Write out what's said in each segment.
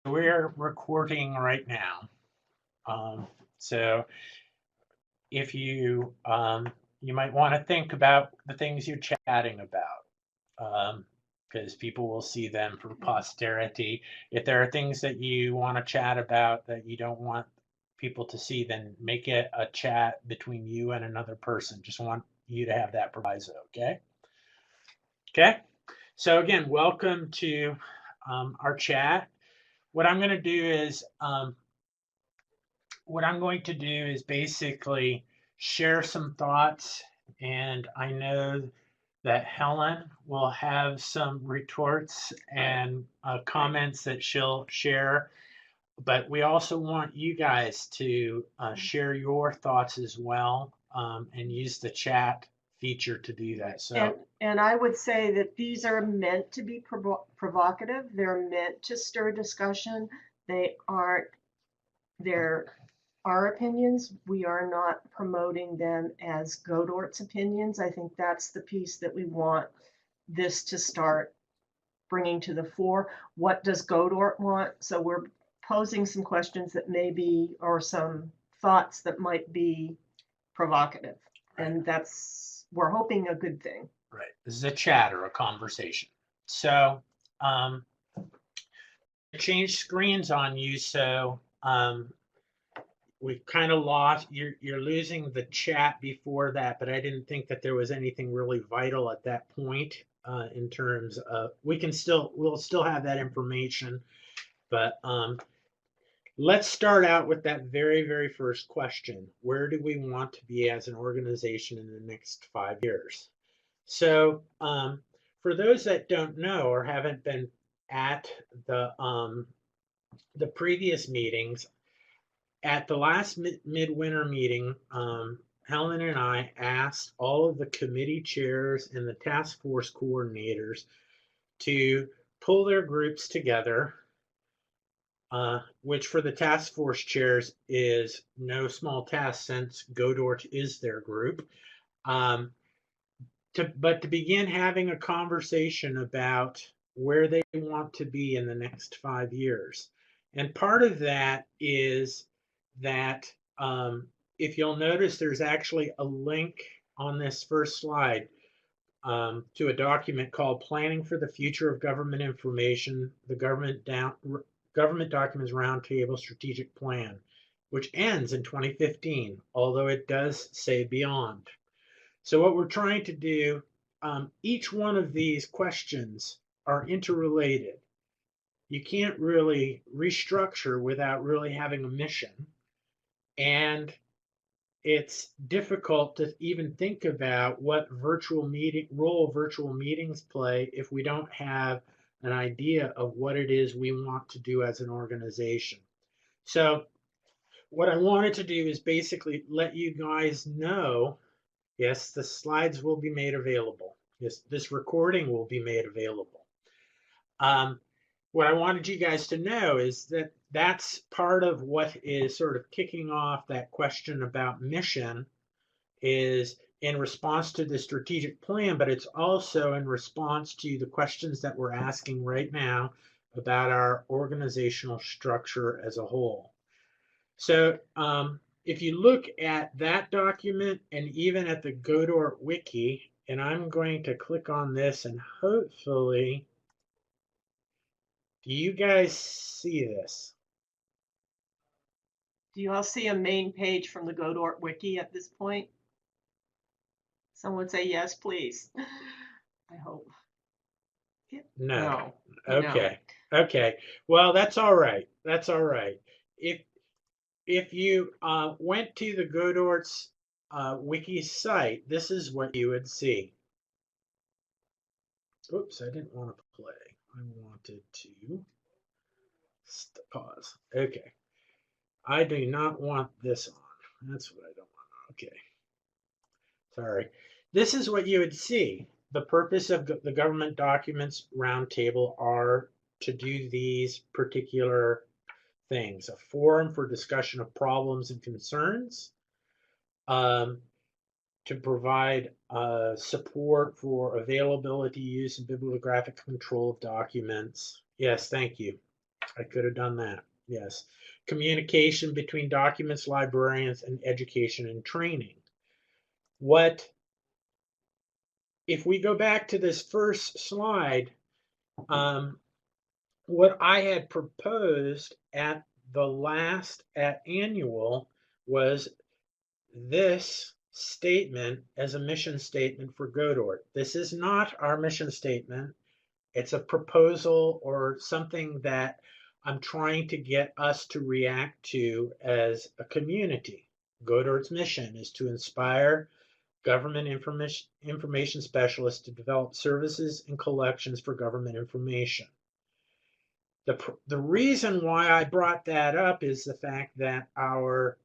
We're recording right now. So if you might want to think about the things you're chatting about, because people will see them for posterity. If there are things that you want to chat about that you don't want people to see, then make it a chat between you and another person. Just want you to have that proviso, okay? Okay. So again, welcome to our chat. What I'm going to do is basically share some thoughts, and I know that Helen will have some retorts and comments that she'll share. But we also want you guys to share your thoughts as well, and use the chat feature to do that. And I would say that these are meant to be provocative. They're meant to stir discussion. They aren't, they're our opinions. We are not promoting them as GODORT's opinions. I think that's the piece that we want this to start bringing to the fore. What does GODORT want? So we're posing some questions that may be, or some thoughts that might be provocative. Right. And we're hoping a good thing. Right. This is a chat or a conversation. So I changed screens on you, so we kind of lost. You're losing the chat before that, but I didn't think that there was anything really vital at that point in terms of we'll still have that information, but let's start out with that very first question. Where do we want to be as an organization in the next 5 years? So for those that don't know or haven't been at the previous meetings, at the last midwinter meeting, Helen and I asked all of the committee chairs and the task force coordinators to pull their groups together, which for the task force chairs is no small task since GODORT is their group. But to begin having a conversation about where they want to be in the next 5 years. And part of that is that if you'll notice, there's actually a link on this first slide to a document called Planning for the Future of Government Information, the Government Documents Roundtable Strategic Plan, which ends in 2015, although it does say beyond. So what we're trying to do, each one of these questions are interrelated. You can't really restructure without really having a mission. And it's difficult to even think about what role virtual meetings play if we don't have an idea of what it is we want to do as an organization. So what I wanted to do is basically let you guys know, yes, the slides will be made available. Yes, this recording will be made available. What I wanted you guys to know is that that's part of what is sort of kicking off that question about mission, is in response to the strategic plan, but it's also in response to the questions that we're asking right now about our organizational structure as a whole. So if you look at that document and even at the GODORT wiki, and I'm going to click on this and hopefully, do you guys see this? Do you all see a main page from the GODORT wiki at this point? Someone say yes, please. I hope. No. No. Okay. Okay. Well, that's all right. That's all right. If you went to the GODORT's wiki site, this is what you would see. Oops, I didn't want to play. I wanted to pause. Okay. I do not want this on. That's what I don't want. Okay. Sorry. This is what you would see. The purpose of the Government Documents Roundtable are to do these particular things: a forum for discussion of problems and concerns, to provide support for availability, use, and bibliographic control of documents. Yes, thank you. I could have done that. Yes. Communication between documents, librarians, and education and training. What, if we go back to this first slide, what I had proposed at at annual was this statement as a mission statement for GODORT. This is not our mission statement. It's a proposal or something that I'm trying to get us to react to as a community. GODORT's mission is to inspire government information specialists to develop services and collections for government information. The reason why I brought that up is the fact that our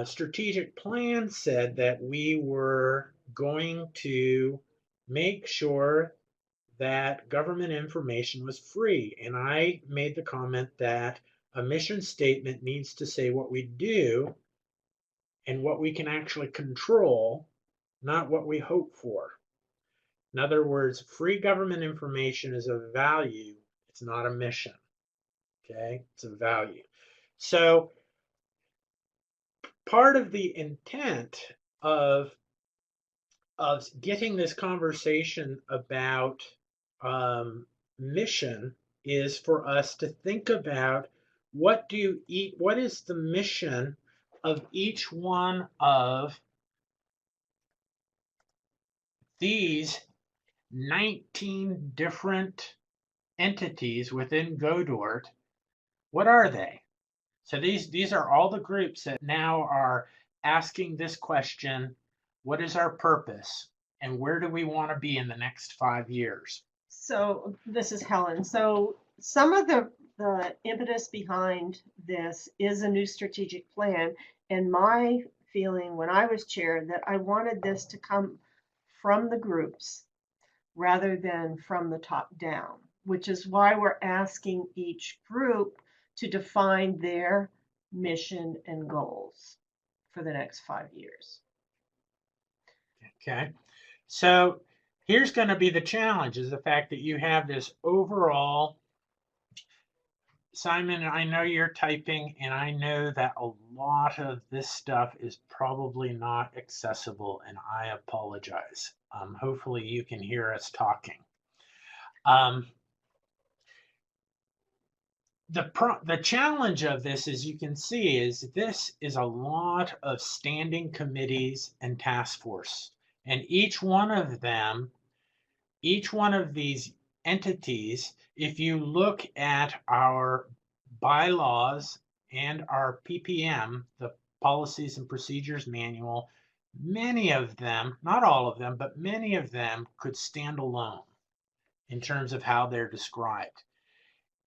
strategic plan said that we were going to make sure that government information was free. And I made the comment that a mission statement needs to say what we do and what we can actually control, not what we hope for. In other words, free government information is a value, it's not a mission. Okay, it's a value. So part of the intent of getting this conversation about mission is for us to think about what is the mission of each one of these 19 different entities within GODORT. What are they? So these are all the groups that now are asking this question: what is our purpose, and where do we want to be in the next 5 years? So this is Helen. So some of the impetus behind this is a new strategic plan. And my feeling when I was chair that I wanted this to come from the groups rather than from the top down, which is why we're asking each group to define their mission and goals for the next 5 years. Okay, so here's going to be the challenge, is the fact that you have this overall. Simon, I know you're typing, and I know that a lot of this stuff is probably not accessible, and I apologize. Hopefully you can hear us talking. The challenge of this, as you can see, is this is a lot of standing committees and task force, and each one of these entities, if you look at our bylaws and our PPM, the Policies and Procedures Manual, many of them, not all of them, but many of them could stand alone in terms of how they're described.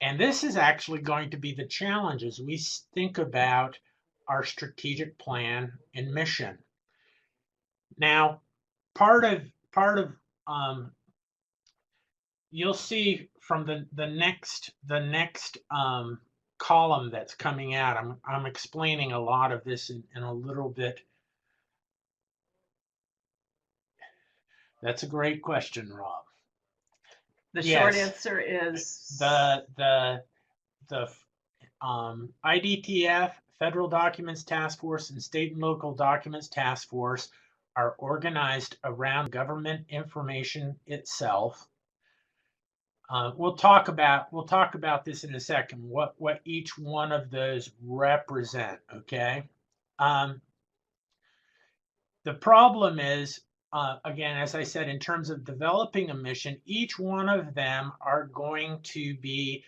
And this is actually going to be the challenge as we think about our strategic plan and mission. Now, part of you'll see from the next column that's coming out. I'm explaining a lot of this in a little bit. That's a great question, Rob. The short answer is the IDTF, Federal Documents Task Force, and State and Local Documents Task Force are organized around government information itself. We'll talk about this in a second. What each one of those represent. Okay. The problem is, again, as I said, in terms of developing a mission, each one of them are going to be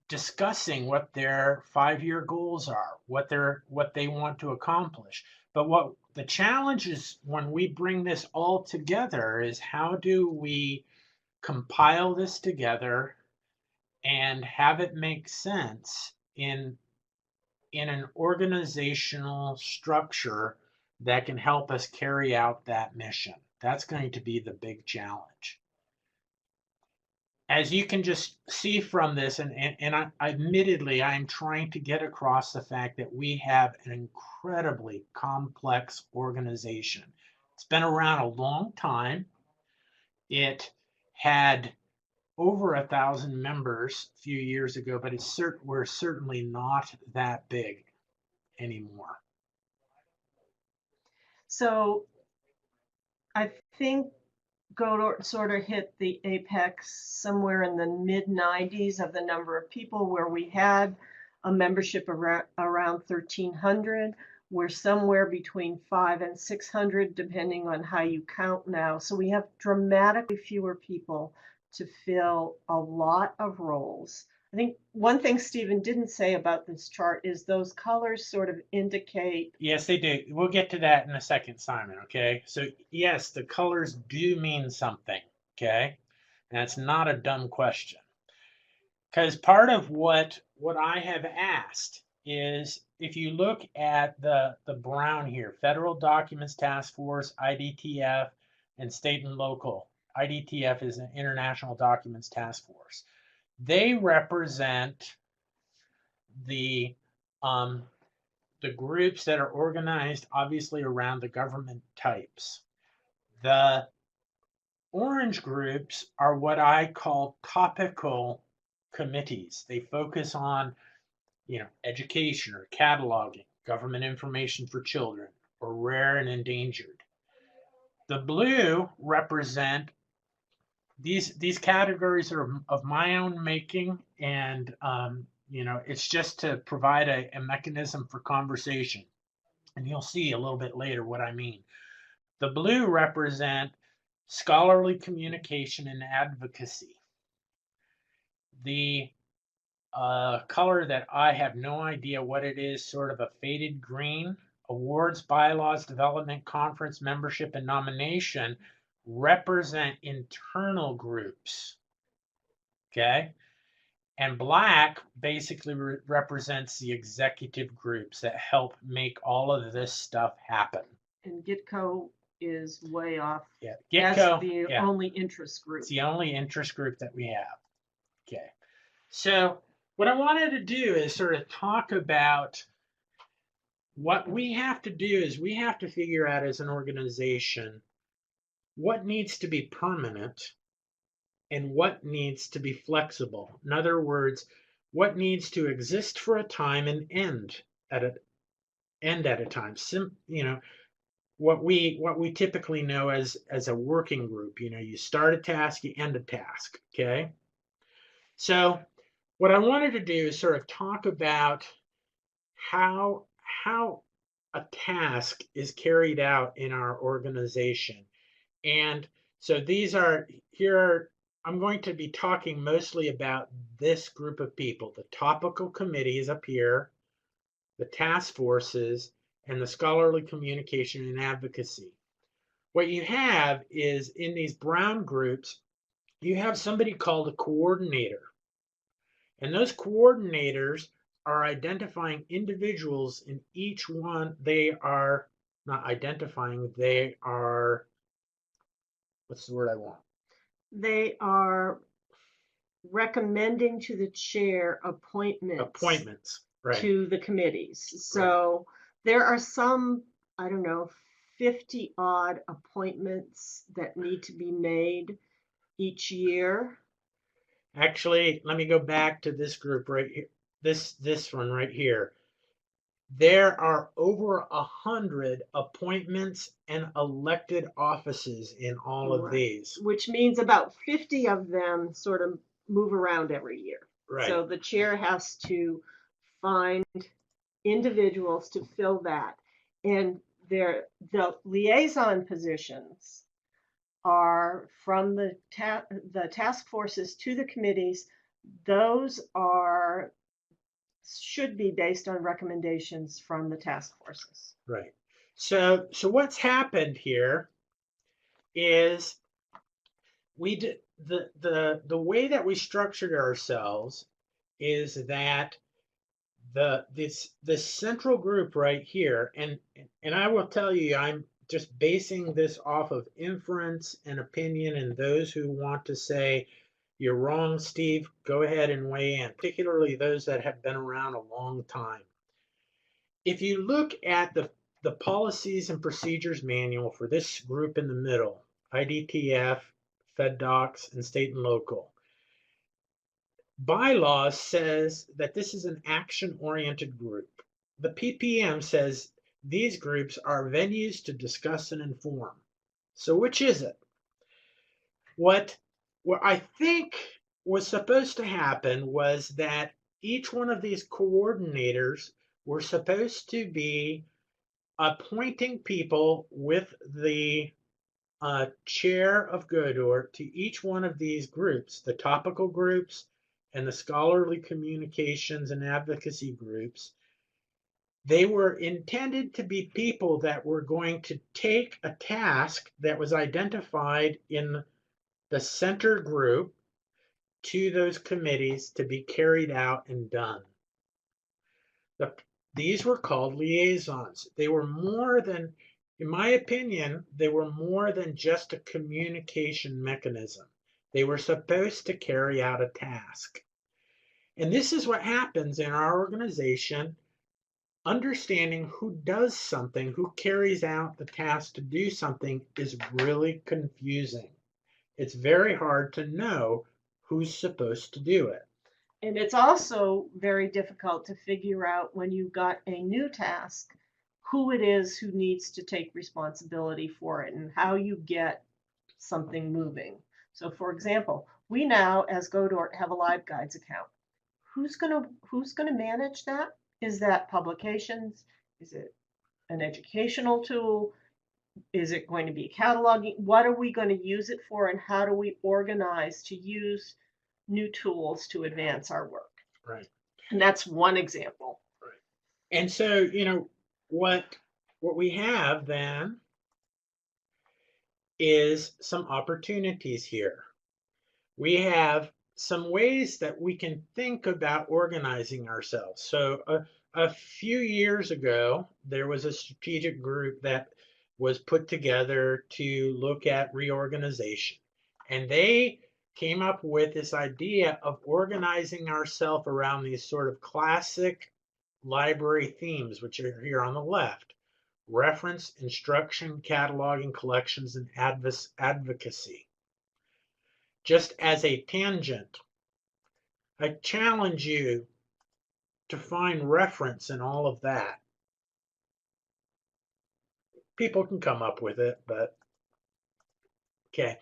discussing what their 5-year goals are, what they want to accomplish. But what the challenge is when we bring this all together is, how do we compile this together and have it make sense in an organizational structure that can help us carry out that mission? That's going to be the big challenge. As you can just see from this, and admittedly, I'm trying to get across the fact that we have an incredibly complex organization. It's been around a long time. It had over 1,000 members a few years ago, but we're certainly not that big anymore. So I think GODORT sort of hit the apex somewhere in the mid-90s of the number of people, where we had a membership around 1,300. We're somewhere between 500 and 600, depending on how you count now. So we have dramatically fewer people to fill a lot of roles. I think one thing Stephen didn't say about this chart is those colors sort of indicate. Yes, they do. We'll get to that in a second, Simon, okay? So, yes, the colors do mean something, okay? And it's not a dumb question. Because part of what I have asked is, if you look at the brown here, Federal Documents Task Force, IDTF, and state and local. IDTF is an International Documents Task Force. They represent the groups that are organized, obviously, around the government types. The orange groups are what I call topical committees. They focus on, education or cataloging, government information for children, or rare and endangered. The blue represent these categories are of my own making, and it's just to provide a mechanism for conversation. And you'll see a little bit later what I mean. The blue represent scholarly communication and advocacy. The color that I have no idea what it is, sort of a faded green, awards, bylaws, development, conference, membership, and nomination, represent internal groups. Okay? And black basically represents the executive groups that help make all of this stuff happen. And GITCO is way off. Yeah, GITCO, that's the only interest group. It's the only interest group that we have. Okay. So what I wanted to do is sort of talk about what we have to do is we have to figure out as an organization what needs to be permanent and what needs to be flexible. In other words, what needs to exist for a time and end at a time. What we typically know as a working group. You start a task, you end a task. Okay. So what I wanted to do is sort of talk about how a task is carried out in our organization. And so I'm going to be talking mostly about this group of people, the topical committees up here, the task forces, and the scholarly communication and advocacy. What you have is, in these brown groups, you have somebody called a coordinator. And those coordinators are identifying individuals in each one. They are not identifying, they are, what's the word I want? They are recommending to the chair appointments right, to the committees. So there are some, 50 odd appointments that need to be made each year. Actually, let me go back to this group right here. This one right here. There are over 100 appointments and elected offices in all of these. Which means about 50 of them sort of move around every year. Right. So the chair has to find individuals to fill that. And the liaison positions are from the task forces to the committees. Those should be based on recommendations from the task forces. Right. So what's happened here is the way that we structured ourselves is that this central group right here, and I will tell you, I'm just basing this off of inference and opinion, and those who want to say you're wrong, Steve, go ahead and weigh in, particularly those that have been around a long time. If you look at the policies and procedures manual for this group in the middle, IDTF, FedDocs, and state and local, bylaws says that this is an action-oriented group. The PPM says these groups are venues to discuss and inform. So which is it? What I think was supposed to happen was that each one of these coordinators were supposed to be appointing people with the chair of GODORT to each one of these groups, the topical groups and the scholarly communications and advocacy groups. They were intended to be people that were going to take a task that was identified in the center group to those committees to be carried out and done. These were called liaisons. They were more than, in my opinion, they were more than just a communication mechanism. They were supposed to carry out a task. And this is what happens in our organization. Understanding who does something, who carries out the task to do something is really confusing. It's very hard to know who's supposed to do it. And it's also very difficult to figure out when you've got a new task, who it is who needs to take responsibility for it and how you get something moving. So for example, we now as GODORT have a Live Guides account. Who's gonna manage that? Is that publications? Is it an educational tool? Is it going to be cataloging? What are we going to use it for, and how do we organize to use new tools to advance our work? Right. And that's one example. Right. And so, what we have then is some opportunities here. We have some ways that we can think about organizing ourselves. So a few years ago, there was a strategic group that was put together to look at reorganization. And they came up with this idea of organizing ourselves around these sort of classic library themes, which are here on the left: reference, instruction, cataloging, collections, and advocacy. Just as a tangent, I challenge you to find reference in all of that. People can come up with it, but okay.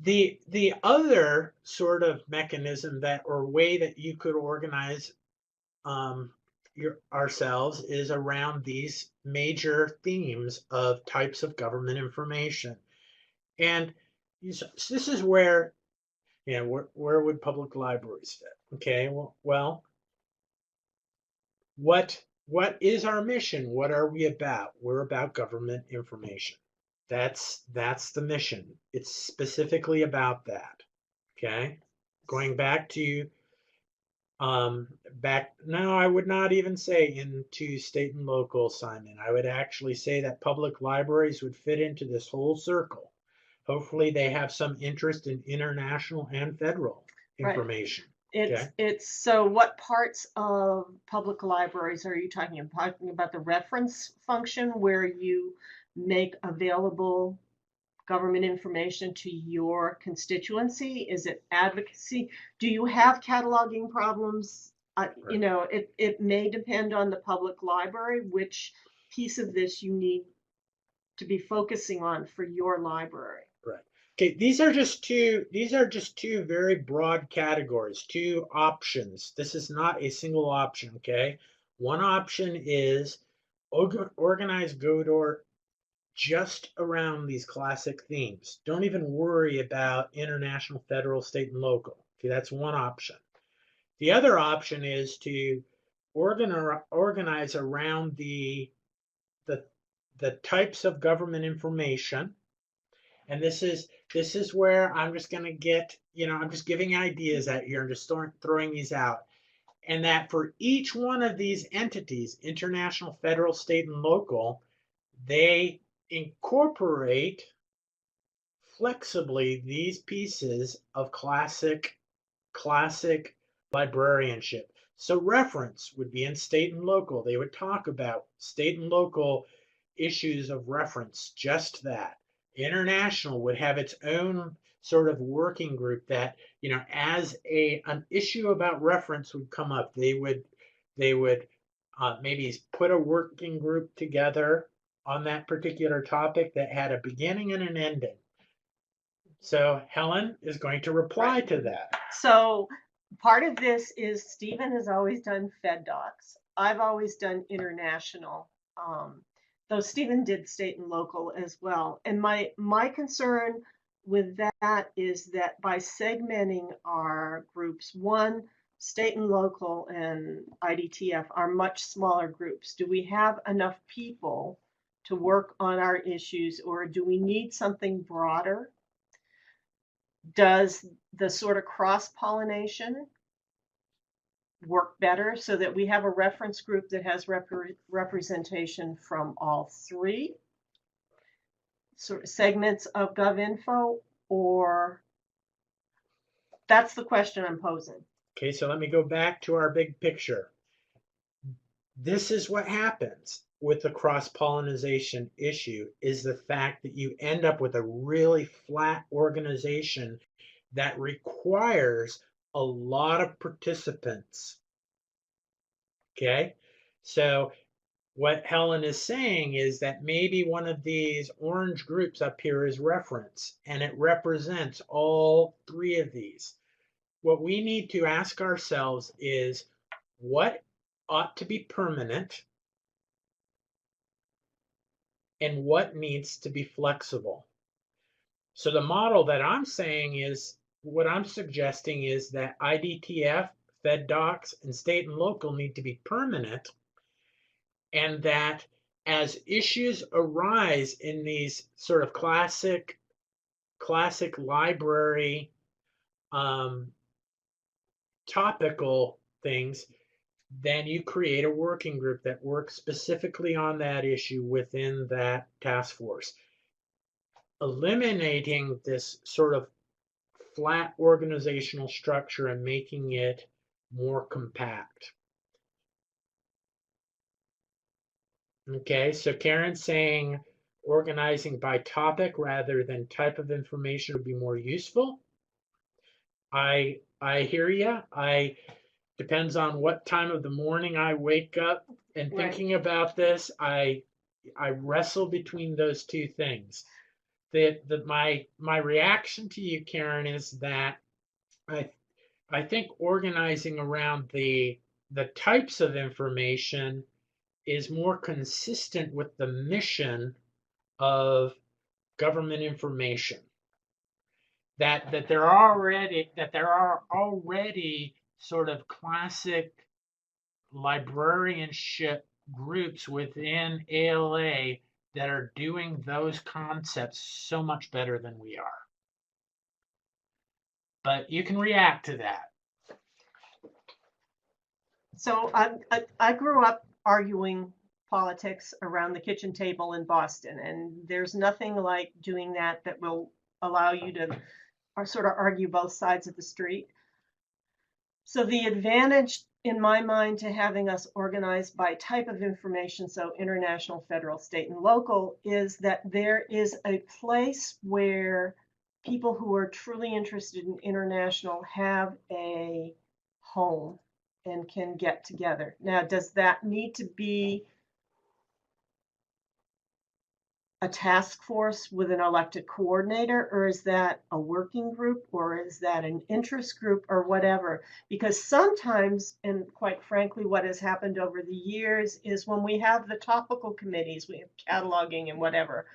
The other sort of mechanism that or way that you could organize ourselves is around these major themes of types of government information. And this is where, where would public libraries fit? Okay, well, what is our mission? What are we about? We're about government information. That's the mission. It's specifically about that. Okay, going back to no, I would not even say into state and local, Simon. I would actually say that public libraries would fit into this whole circle. Hopefully they have some interest in international and federal information. Right. It's so what parts of public libraries are you talking about? Talking about the reference function where you make available government information to your constituency? Is it advocacy? Do you have cataloging problems? Right. It may depend on the public library, which piece of this you need to be focusing on for your library. Right. Okay, these are just two very broad categories, two options. This is not a single option, okay? One option is organize GODORT just around these classic themes. Don't even worry about international, federal, state, and local. Okay, that's one option. The other option is to organize around the types of government information. And this is where I'm just going to get, I'm just giving ideas out here. I'm just throwing these out. And that for each one of these entities, international, federal, state, and local, they incorporate flexibly these pieces of classic librarianship. So reference would be in state and local. They would talk about state and local issues of reference, just that. International would have its own sort of working group that, as an issue about reference would come up, they would maybe put a working group together on that particular topic that had a beginning and an ending. So Helen is going to reply to that. So part of this is Stephen has always done Fed docs. I've always done international, though Stephen did state and local as well. And my concern with that is that by segmenting our groups, one, state and local and IDTF are much smaller groups. Do we have enough people to work on our issues, or do we need something broader? Does the sort of cross-pollination work better so that we have a reference group that has representation from all three sort of segments of GovInfo? Or that's the question I'm posing. Okay, so let me go back to our big picture. This is what happens with the cross-pollination issue, is the fact that you end up with a really flat organization that requires a lot of participants. Okay, so what Helen is saying is that maybe one of these orange groups up here is reference, and it represents all three of these. What we need to ask ourselves is, what ought to be permanent and what needs to be flexible? So the model that I'm saying is, what I'm suggesting is that IDTF, Fed docs, and state and local need to be permanent, and that as issues arise in these sort of classic library topical things, then you create a working group that works specifically on that issue within that task force, eliminating this sort of flat organizational structure and making it more compact. Okay, so Karen's saying organizing by topic rather than type of information would be more useful. I hear you. Depends on what time of the morning I wake up and thinking about this. I wrestle between those two things. My reaction to you, Karen, is that I think organizing around the types of information is more consistent with the mission of government information. That there are already sort of classic librarianship groups within ALA that are doing those concepts so much better than we are. But you can react to that. So I grew up arguing politics around the kitchen table in Boston, and there's nothing like doing that will allow you to sort of argue both sides of the street. So the advantage in my mind to having us organized by type of information, so international, federal, state, and local, is that there is a place where people who are truly interested in international have a home and can get together. Now, does that need to be a task force with an elected coordinator, or is that a working group, or is that an interest group, or whatever? Because sometimes, and quite frankly, what has happened over the years is when we have the topical committees, we have cataloging and whatever,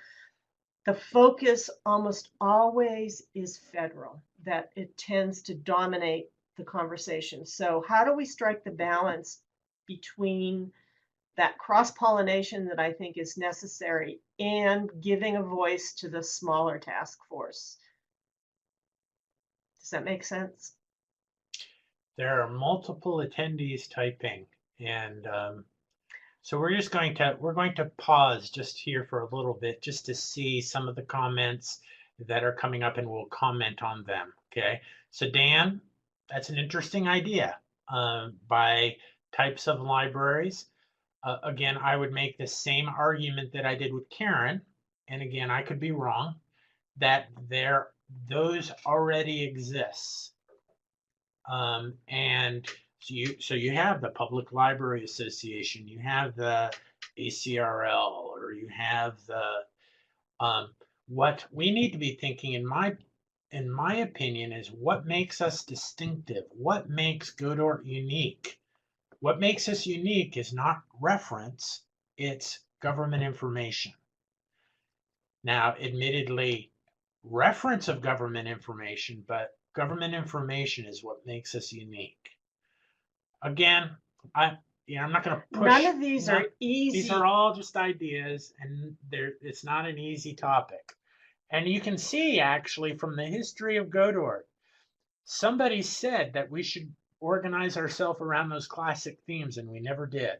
the focus almost always is federal, that it tends to dominate the conversation. So how do we strike the balance between that cross-pollination that I think is necessary and giving a voice to the smaller task force? Does that make sense? There are multiple attendees typing, and so we're going to pause just here for a little bit just to see some of the comments that are coming up, and we'll comment on them. Okay, so Dan, that's an interesting idea. By types of libraries. Again, I would make the same argument that I did with Karen, and again, I could be wrong, that there those already exist. And so you have the Public Library Association, you have the ACRL, or you have the what we need to be thinking, in my opinion, is what makes us distinctive, what makes GODORT unique. What makes us unique is not reference, it's government information. Now, admittedly, reference of government information, but government information is what makes us unique. Again, I'm not going to push. None of these are easy. These are all just ideas, and it's not an easy topic. And you can see, actually, from the history of GODORT, somebody said that we should organize ourselves around those classic themes, and we never did.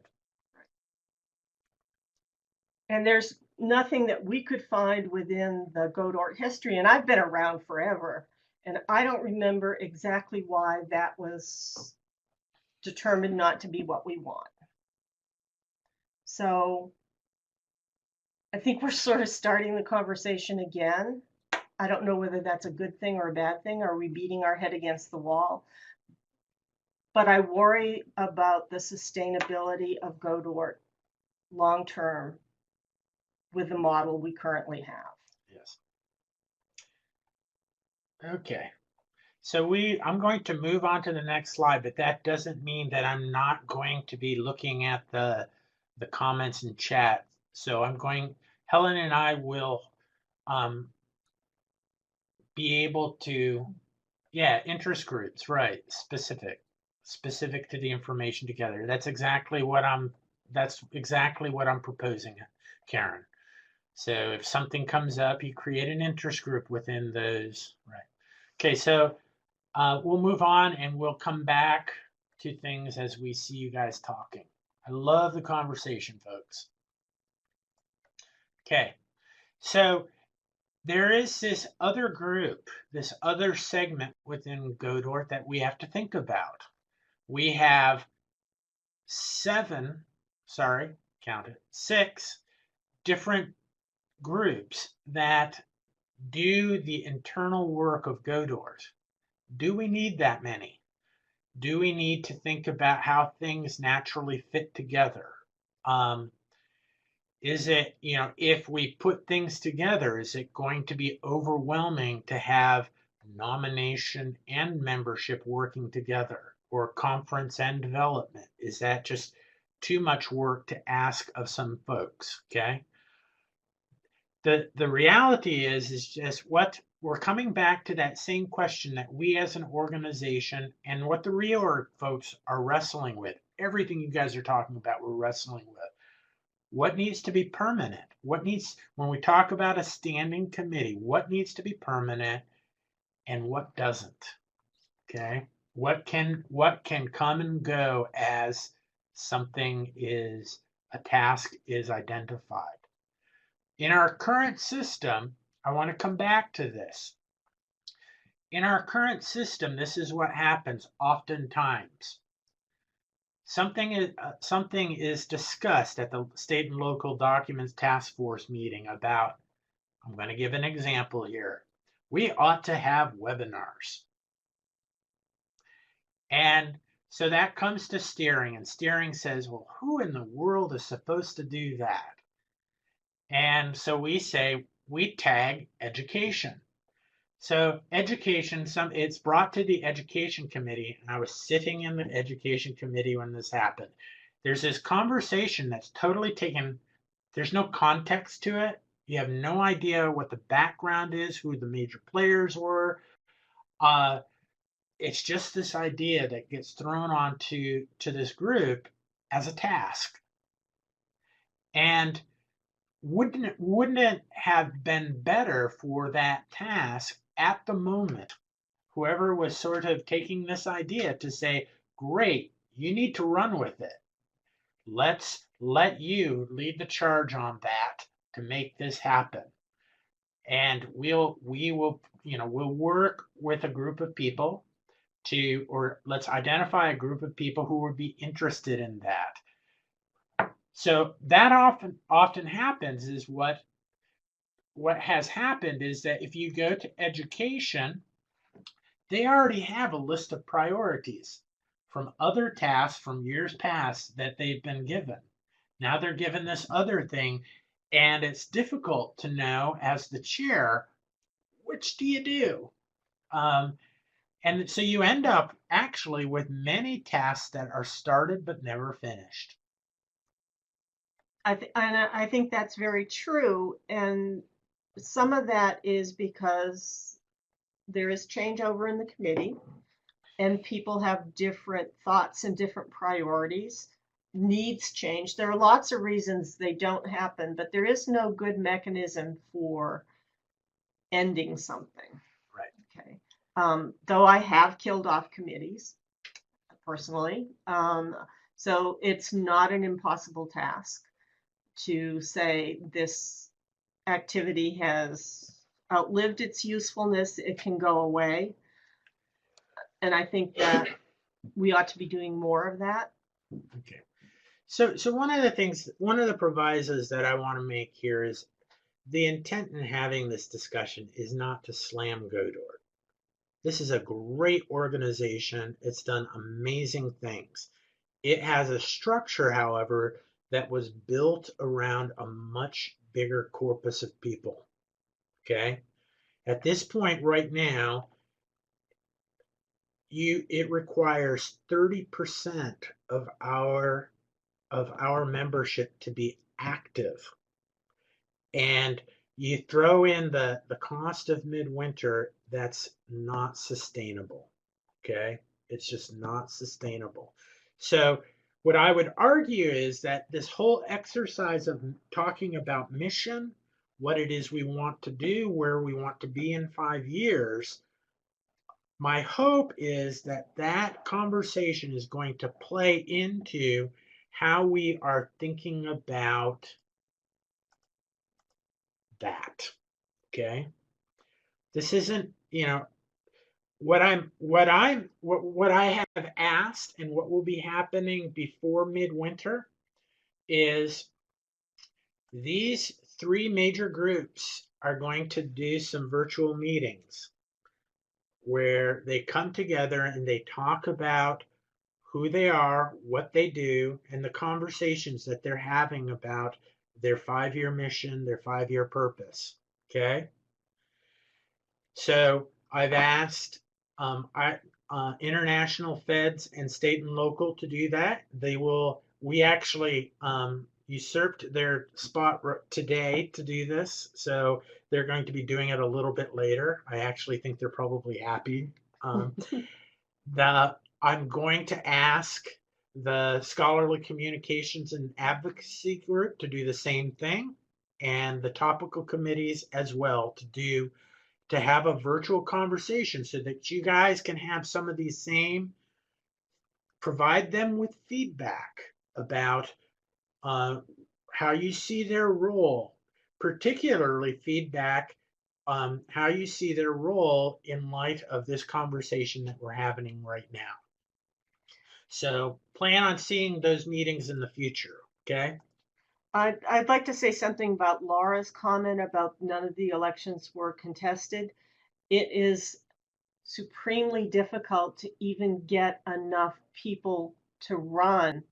And there's nothing that we could find within the GODORT history, and I've been around forever, and I don't remember exactly why that was determined not to be what we want. So I think we're sort of starting the conversation again. I don't know whether that's a good thing or a bad thing. Are we beating our head against the wall? But I worry about the sustainability of GODORT long term with the model we currently have. Yes. Okay. So I'm going to move on to the next slide, but that doesn't mean that I'm not going to be looking at the comments in chat. So Helen and I will be able to, interest groups, right, specific to the information together. That's exactly what I'm proposing, Karen. So if something comes up, you create an interest group within those, right? Okay, so we'll move on and we'll come back to things as we see you guys talking. I love the conversation, folks. Okay, so there is this other group, this other segment within GODORT that we have to think about. We have 6 different groups that do the internal work of GODORT. Do we need that many? Do we need to think about how things naturally fit together? Is it, if we put things together, is it going to be overwhelming to have nomination and membership working together, or conference and development? Is that just too much work to ask of some folks? Okay. The reality is just what we're coming back to, that same question that we as an organization and what the reorg folks are wrestling with. Everything you guys are talking about, we're wrestling with. What needs to be permanent? When we talk about a standing committee, what needs to be permanent and what doesn't? Okay. What can come and go as a task is identified? In our current system, I want to come back to this. In our current system, this is what happens oftentimes. Something is discussed at the state and local documents task force meeting about, I'm going to give an example here. We ought to have webinars. And so that comes to steering, and steering says, well, who in the world is supposed to do that? And so we tag education. So education, it's brought to the education committee, and I was sitting in the education committee when this happened. There's this conversation that's totally taken, there's no context to it. You have no idea what the background is, who the major players were. It's just this idea that gets thrown onto this group as a task. And wouldn't it have been better for that task at the moment, whoever was sort of taking this idea, to say, great, you need to run with it. Let's let you lead the charge on that to make this happen. And we'll work with a group of people let's identify a group of people who would be interested in that. So that often happens is what what has happened is that if you go to education, they already have a list of priorities from other tasks from years past that they've been given. Now they're given this other thing, and it's difficult to know as the chair, which do you do? And so you end up actually with many tasks that are started but never finished. I think that's very true. And some of that is because there is changeover in the committee and people have different thoughts and different priorities. Needs change. There are lots of reasons they don't happen, but there is no good mechanism for ending something. Right. Okay. Though I have killed off committees personally. So it's not an impossible task to say this activity has outlived its usefulness, it can go away. And I think that we ought to be doing more of that. Okay. So one of the provisos that I want to make here is the intent in having this discussion is not to slam GODORT. This is a great organization. It's done amazing things. It has a structure, however, that was built around a much bigger corpus of people. Okay? At this point right now, it requires 30% of our membership to be active. And you throw in the cost of midwinter, that's not sustainable. Okay? It's just not sustainable. So what I would argue is that this whole exercise of talking about mission, what it is we want to do, where we want to be in 5 years, my hope is that that conversation is going to play into how we are thinking about that. Okay? This isn't, what I have asked and what will be happening before midwinter is these 3 major groups are going to do some virtual meetings where they come together and they talk about who they are, what they do, and the conversations that they're having about their 5-year mission, their 5-year purpose. Okay? So I've asked international feds and state and local to do that. We actually usurped their spot today to do this. So they're going to be doing it a little bit later. I actually think they're probably happy. I'm going to ask the Scholarly Communications and Advocacy Group to do the same thing, and the topical committees as well to have a virtual conversation so that you guys can have some of these same, provide them with feedback about how you see their role, particularly feedback how you see their role in light of this conversation that we're having right now. So plan on seeing those meetings in the future, okay? I'd like to say something about Laura's comment about none of the elections were contested. It is supremely difficult to even get enough people to run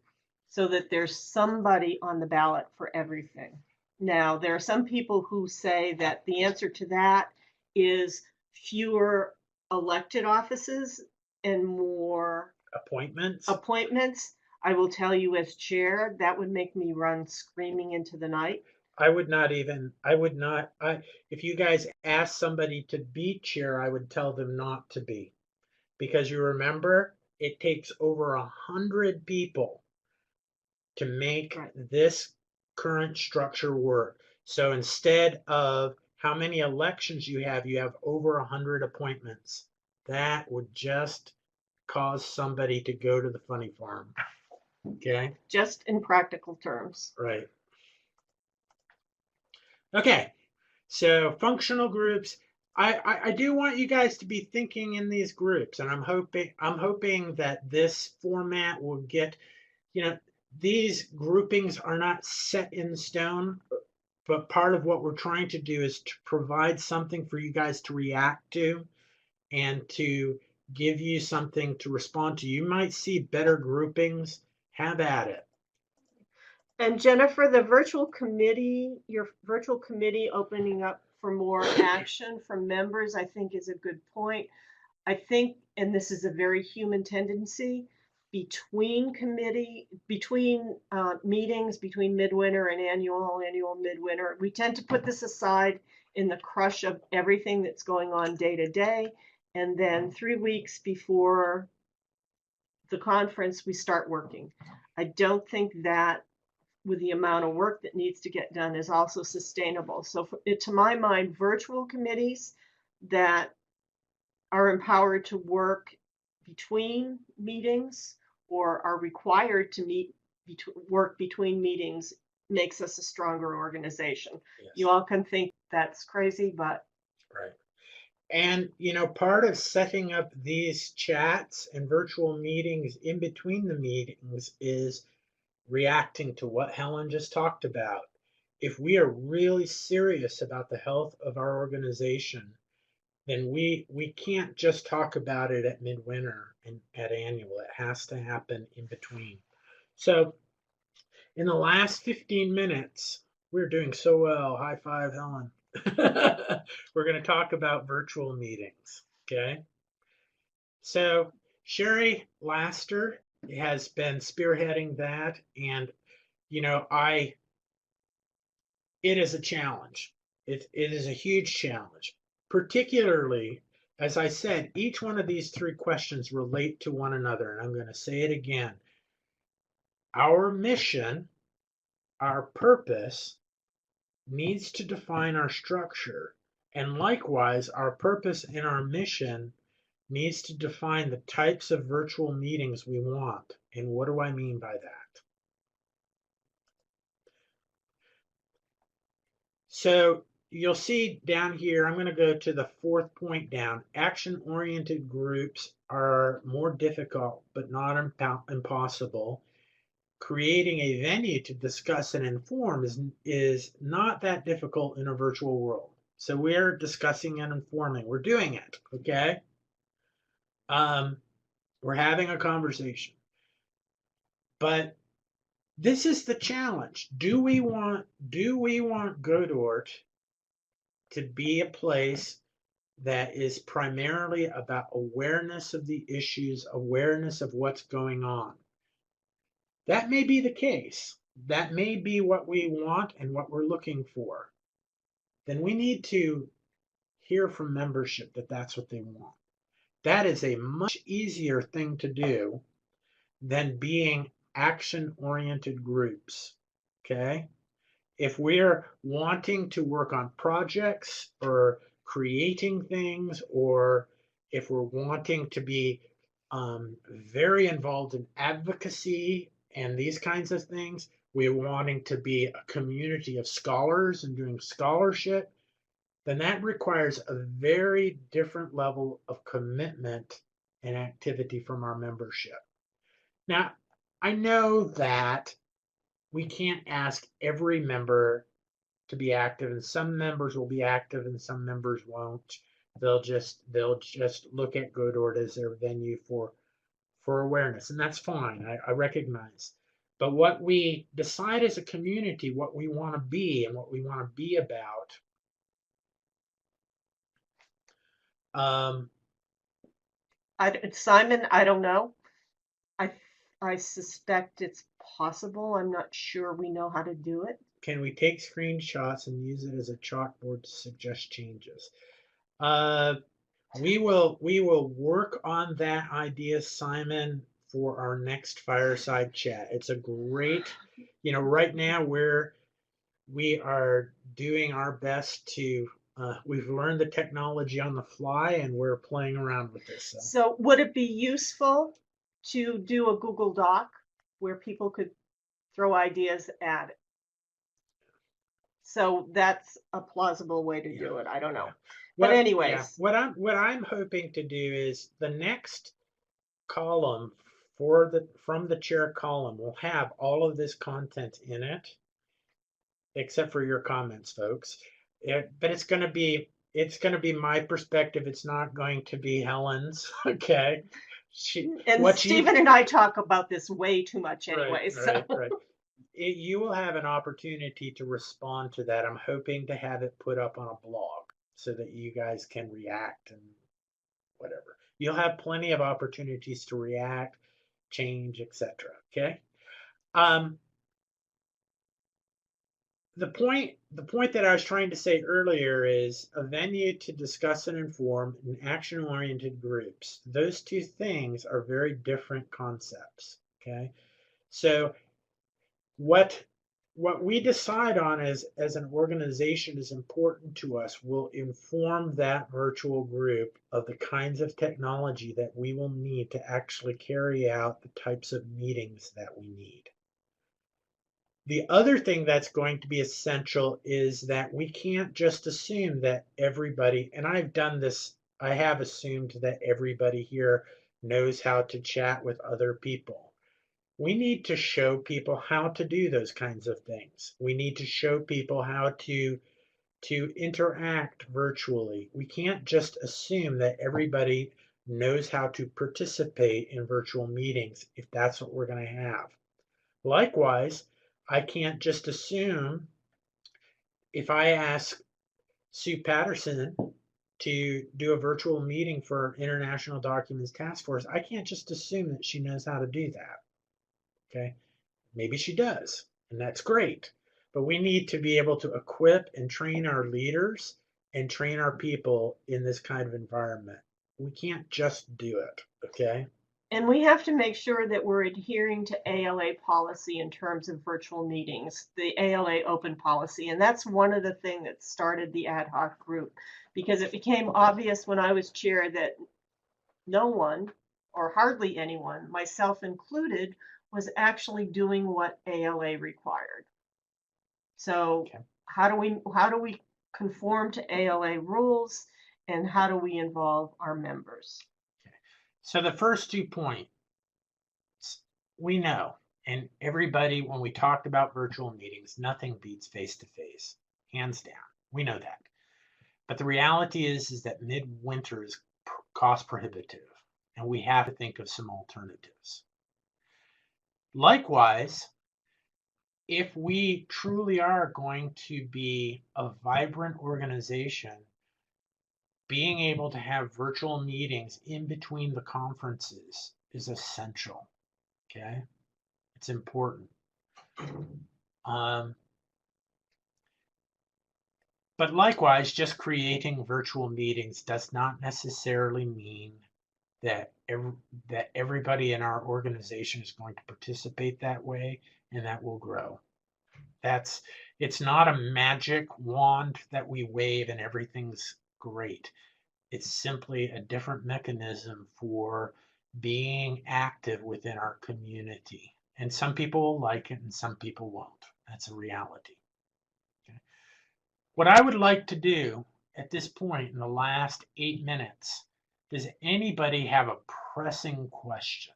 so that there's somebody on the ballot for everything. Now, there are some people who say that the answer to that is fewer elected offices and more Appointments. I will tell you as chair, that would make me run screaming into the night. If you guys ask somebody to be chair, I would tell them not to be. Because you remember, it takes over 100 people to make this current structure work. So instead of how many elections you have over 100 appointments. That would just cause somebody to go to the funny farm. Okay? Just in practical terms. Right. Okay. So functional groups. I do want you guys to be thinking in these groups, and I'm hoping that this format will get, these groupings are not set in stone. but part of what we're trying to do is to provide something for you guys to react to and to give you something to respond to. You might see better groupings. Have at it. And Jennifer, your virtual committee opening up for more action from members, I think is a good point. I think, and this is a very human tendency, between meetings, between midwinter and annual midwinter, we tend to put this aside in the crush of everything that's going on day to day. And then 3 weeks before the conference, we start working. I don't think that, with the amount of work that needs to get done, is also sustainable. So to my mind, virtual committees that are empowered to work between meetings or are required to work between meetings makes us a stronger organization. Yes. You all can think that's crazy, but right. And part of setting up these chats and virtual meetings in between the meetings is reacting to what Helen just talked about. If we are really serious about the health of our organization, then we can't just talk about it at midwinter and at annual. It has to happen in between. So in the last 15 minutes, we're doing so well. High five, Helen. We're going to talk about virtual meetings. Okay. So Sherry Laster has been spearheading that, and it is a challenge. It is a huge challenge, particularly, as I said, each one of these 3 questions relate to one another, and I'm going to say it again. Our mission, our purpose, needs to define our structure, and likewise, our purpose and our mission needs to define the types of virtual meetings we want. And what do I mean by that? So you'll see down here, I'm going to go to the 4th point down. Action-oriented groups are more difficult, but not impossible. Creating a venue to discuss and inform is not that difficult in a virtual world. So we're discussing and informing. We're doing it, okay? We're having a conversation. But this is the challenge. Do we want GODORT to be a place that is primarily about awareness of the issues, awareness of what's going on? That may be the case. That may be what we want and what we're looking for. Then we need to hear from membership that that's what they want. That is a much easier thing to do than being action-oriented groups, okay? If we're wanting to work on projects or creating things, or if we're wanting to be very involved in advocacy and these kinds of things, we're wanting to be a community of scholars and doing scholarship, then that requires a very different level of commitment and activity from our membership. Now, I know that we can't ask every member to be active, and some members will be active and some members won't. They'll just look at GODORT as their venue for awareness, and that's fine. I recognize. But what we decide as a community, what we want to be and what we want to be about, Simon, I don't know. I suspect it's possible. I'm not sure we know how to do it. Can we take screenshots and use it as a chalkboard to suggest changes? We will work on that idea, Simon, for our next fireside chat. It's a great, right now we are doing our best to. We've learned the technology on the fly, and we're playing around with this. So would it be useful to do a Google Doc where people could throw ideas at it? So that's a plausible way to do it. I don't know. But anyways, what I'm hoping to do is the next column from the chair column will have all of this content in it. except for your comments, folks. But it's going to be my perspective. It's not going to be Helen's. Okay. And What you Stephen and I talk about this way too much right, anyway, so. right. You will have an opportunity to respond to that. I'm hoping to have it put up on a blog so that you guys can react and whatever. You'll have plenty of opportunities to react, change, etc. Okay. Um, the point that I was trying to say earlier is a venue to discuss and inform in action-oriented groups. Those two things are very different concepts. Okay. So what we decide on as an organization is important to us will inform that virtual group of the kinds of technology that we will need to actually carry out the types of meetings that we need. The other thing that's going to be essential is that we can't just assume that everybody, and I've done this, I have assumed that everybody here knows how to chat with other people. We need to show people how to do those kinds of things. We need to show people how to interact virtually. We can't just assume that everybody knows how to participate in virtual meetings if that's what we're going to have. Likewise, I can't just assume if I ask Sue Patterson to do a virtual meeting for International Documents Task Force, I can't just assume that she knows how to do that. Okay. Maybe she does, and that's great. But we need to be able to equip and train our leaders and train our people in this kind of environment. We can't just do it, okay? And we have to make sure that we're adhering to ALA policy in terms of virtual meetings, the ALA open policy. And that's one of the things that started the ad hoc group, because it became obvious when I was chair that no one, or hardly anyone, myself included, was actually doing what ALA required. So Okay. how do we conform to ALA rules, and how do we involve our members? Okay. So the first 2 points we know, and everybody, when we talked about virtual meetings, nothing beats face to face, hands down. We know that. But the reality is that midwinter is cost prohibitive, and we have to think of some alternatives. Likewise, if we truly are going to be a vibrant organization, being able to have virtual meetings in between the conferences is essential. Okay, it's important. But likewise, just creating virtual meetings does not necessarily mean that everybody in our organization is going to participate that way and that will grow. It's not a magic wand that we wave and everything's great. It's simply a different mechanism for being active within our community. And some people will like it and some people won't. That's a reality. Okay. What I would like to do at this point in the last 8 minutes, does anybody have a pressing question?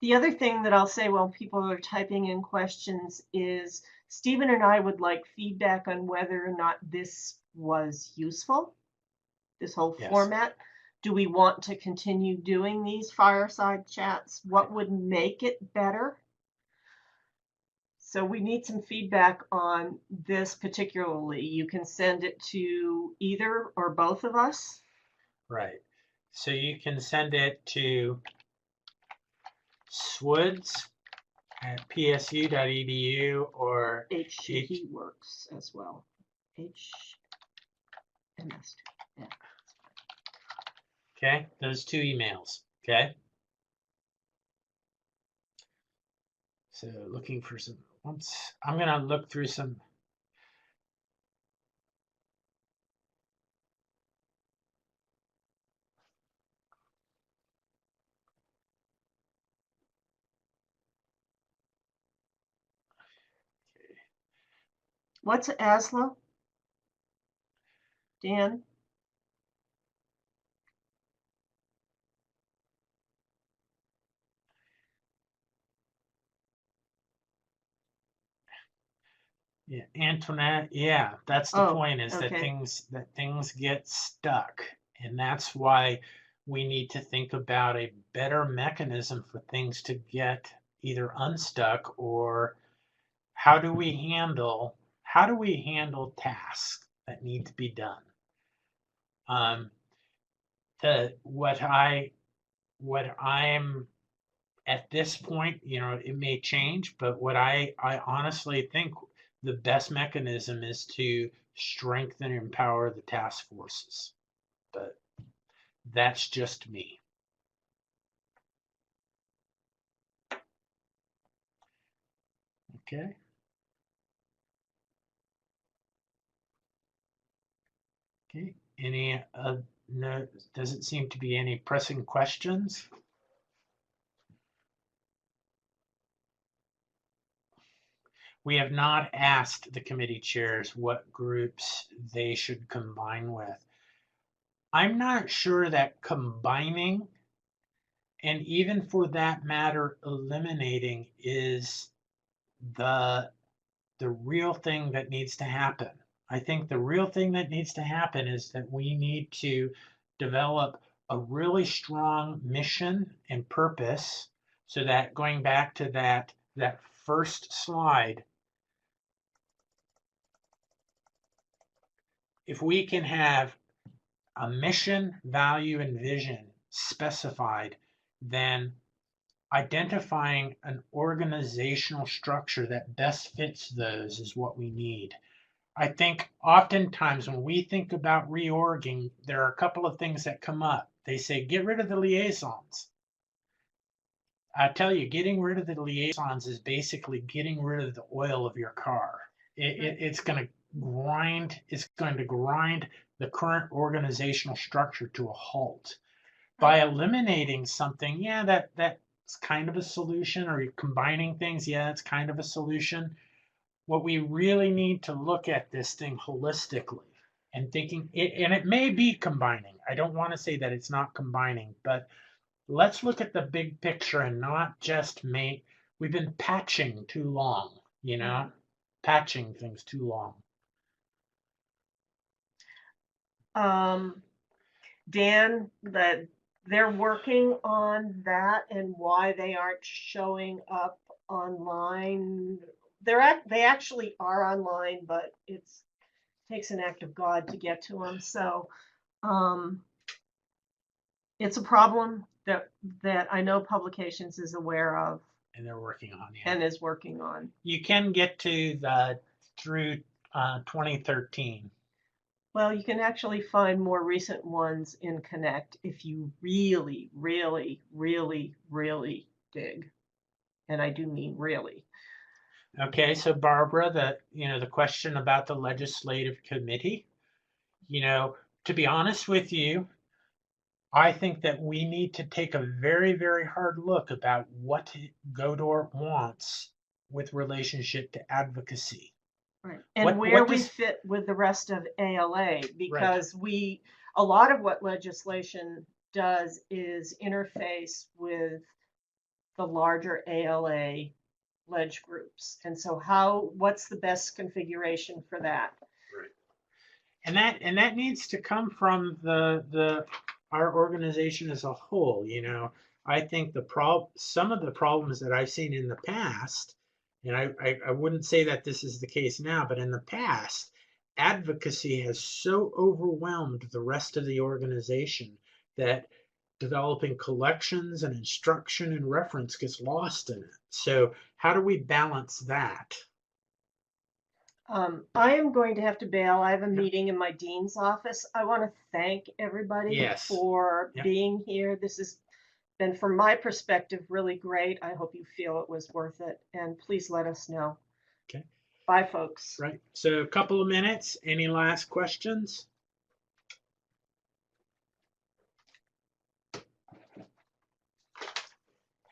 The other thing that I'll say while people are typing in questions is Stephen and I would like feedback on whether or not this was useful, this whole format. Do we want to continue doing these fireside chats? What would make it better? So we need some feedback on this particularly. You can send it to either or both of us. Right. So you can send it to swoods@psu.edu or HE works as well. HMS. Yeah. Okay, those 2 emails. Okay. So looking for some. I'm gonna look through some. What's ASLA? Dan? Yeah, Antoinette, yeah, that's the Oh, point, is okay. that things get stuck. And that's why we need to think about a better mechanism for things to get either unstuck, or how do we handle tasks that need to be done? Um, the what I'm at this point, it may change, but I honestly think the best mechanism is to strengthen and empower the task forces. But that's just me. Okay. Okay. Any no, doesn't seem to be any pressing questions. We have not asked the committee chairs what groups they should combine with. I'm not sure that combining, and even for that matter, eliminating, is the the real thing that needs to happen. I think the real thing that needs to happen is that we need to develop a really strong mission and purpose, so that, going back to that first slide, if we can have a mission, value, and vision specified, then identifying an organizational structure that best fits those is what we need. I think oftentimes when we think about reorging, there are a couple of things that come up. They say, get rid of the liaisons. I tell you, getting rid of the liaisons is basically getting rid of the oil of your car. It's going to grind. It's going to grind the current organizational structure to a halt. By eliminating something, yeah, that's kind of a solution. Or combining things, yeah, it's kind of a solution. What we really need to look at this thing holistically, and thinking it, and it may be combining. I don't want to say that it's not combining, but let's look at the big picture and not just make. We've been patching too long, patching things too long. Dan, that they're working on that, and why they aren't showing up online. They actually are online, but it takes an act of God to get to them. So it's a problem that I know Publications is aware of And they're working on it. and is working on. You can get to through 2013. Well, you can actually find more recent ones in Connect if you really, really, really, really dig. And I do mean really. Okay, so Barbara, the question about the legislative committee, to be honest with you, I think that we need to take a very, very hard look about what GODORT wants with relationship to advocacy. Right. And where we does fit with the rest of ALA, because a lot of what legislation does is interface with the larger ALA ledge groups. And so what's the best configuration for that? Right. And that needs to come from our organization as a whole. I think some of the problems that I've seen in the past, and I wouldn't say that this is the case now, but in the past, advocacy has so overwhelmed the rest of the organization that developing collections and instruction and reference gets lost in it. So how do we balance that? I am going to have to bail. I have a meeting in my dean's office. I want to thank everybody for being here. This has been, from my perspective, really great. I hope you feel it was worth it. And please let us know. Okay. Bye, folks. Right. So a couple of minutes. Any last questions?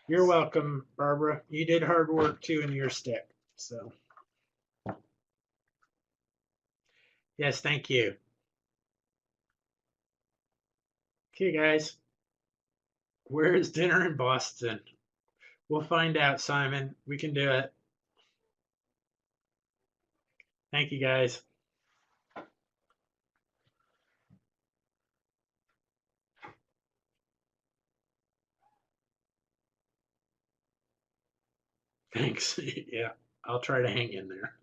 You're welcome, Barbara. You did hard work too in your stick. So, yes, thank you. Okay, guys. Where is dinner in Boston? We'll find out, Simon. We can do it. Thank you, guys. Thanks. Yeah, I'll try to hang in there.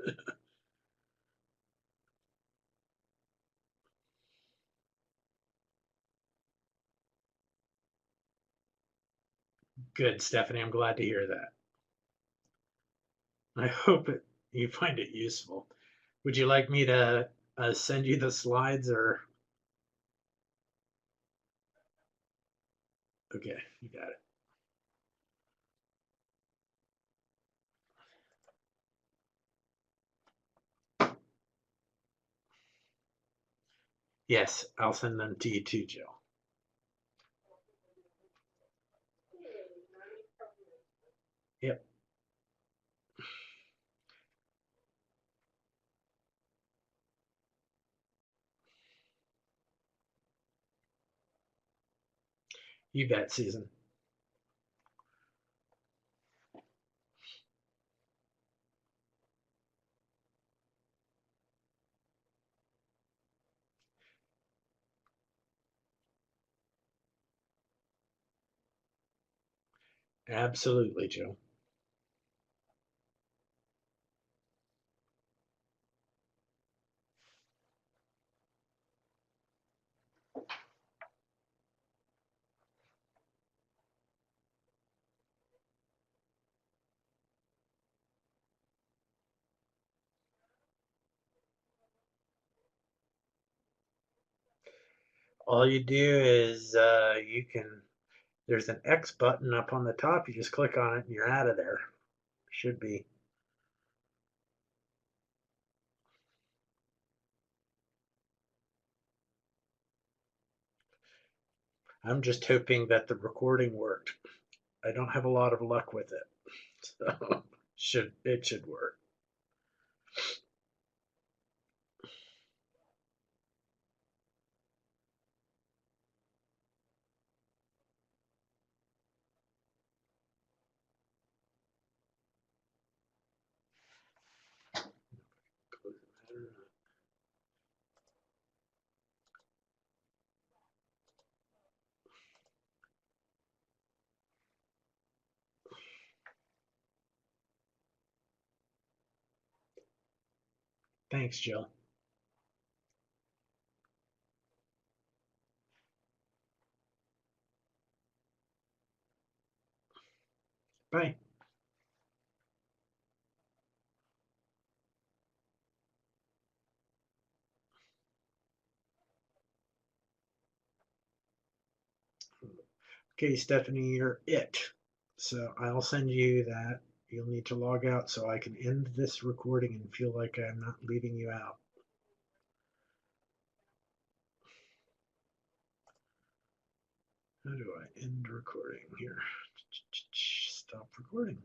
Good, Stephanie. I'm glad to hear that. I hope you find it useful. Would you like me to send you the slides or? Okay, you got it. Yes, I'll send them to you too, Jill. Yep, you bet, Susan. Absolutely, Jill. All you do is there's an X button up on the top. You just click on it and you're out of there. Should be. I'm just hoping that the recording worked. I don't have a lot of luck with it. So it should work. Thanks, Jill. Bye. Okay, Stephanie, you're it. So I'll send you that. You'll need to log out so I can end this recording and feel like I'm not leaving you out. How do I end recording here? Stop recording.